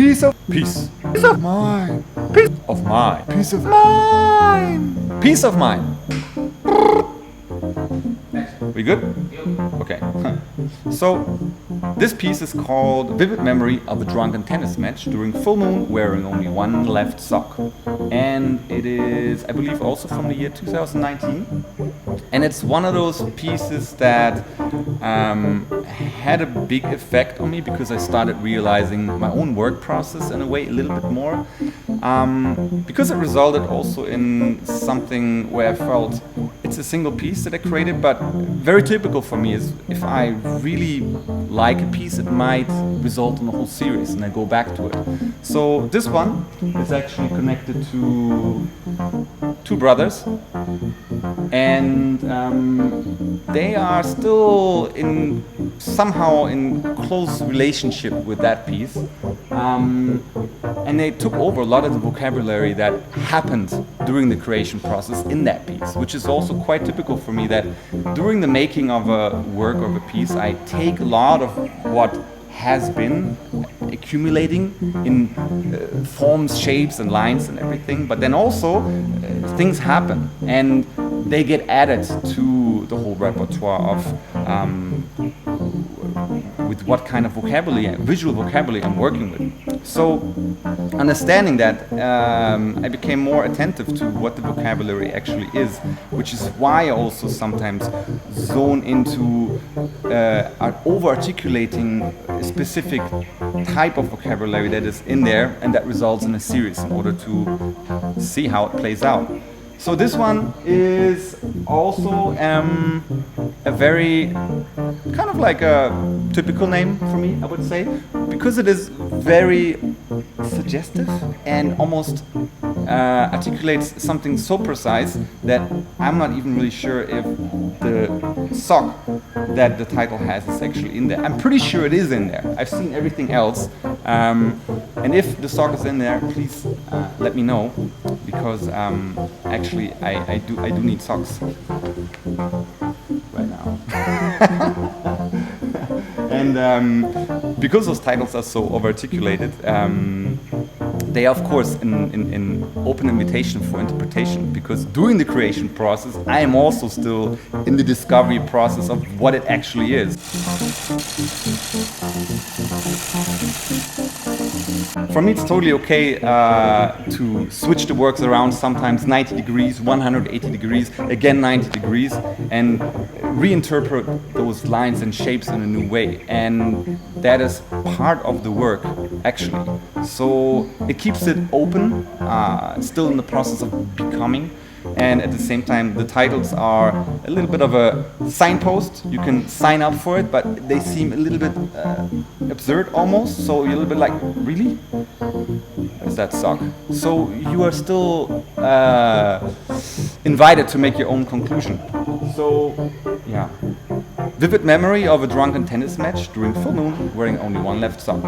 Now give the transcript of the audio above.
Piece of Peace. Piece of mine. Peace of mind. Piece of mine. Peace of mind. We good? Okay. So, this piece is called Vivid Memory of a Drunken Tennis Match during full moon wearing only one left sock. And it is, I believe, also from the year 2019. And it's one of those pieces that had a big effect on me because I started realizing my own work process in a way a little bit more. Because it resulted also in something where I felt it's a single piece that I created, but very typical for me is if I really like a piece, it might result in a whole series and I go back to it. So this one is actually connected to two brothers, and they are still somehow in close relationship with that piece, and they took over a lot of the vocabulary that happened during the creation process in that piece, which is also quite typical for me, that during the making of a work or of a piece I take a lot of what has been accumulating in forms, shapes and lines and everything, but then also things happen and they get added to the whole repertoire of with what kind of vocabulary, visual vocabulary I'm working with. So understanding that, I became more attentive to what the vocabulary actually is, which is why I also sometimes zone into over-articulating a specific type of vocabulary that is in there, and that results in a series in order to see how it plays out. So this one is also a very kind of like a typical name for me, I would say, because it is very suggestive and almost articulates something so precise that I'm not even really sure if the sock that the title has is actually in there. I'm pretty sure it is in there. I've seen everything else, and if the sock is in there, please let me know, because actually I do need socks right now. And because those titles are so over-articulated, they are of course an open invitation for interpretation, because during the creation process I am also still in the discovery process of what it actually is. For me it's totally okay to switch the works around, sometimes 90 degrees, 180 degrees, again 90 degrees, and reinterpret those lines and shapes in a new way, and that is part of the work actually. So it keeps it open, still in the process of becoming, and at the same time the titles are a little bit of a signpost. You can sign up for it, but they seem a little bit absurd almost, so you're a little bit like, really? Does that suck? So you are still invited to make your own conclusion. So yeah, vivid memory of a drunken tennis match during full moon wearing only one left sock.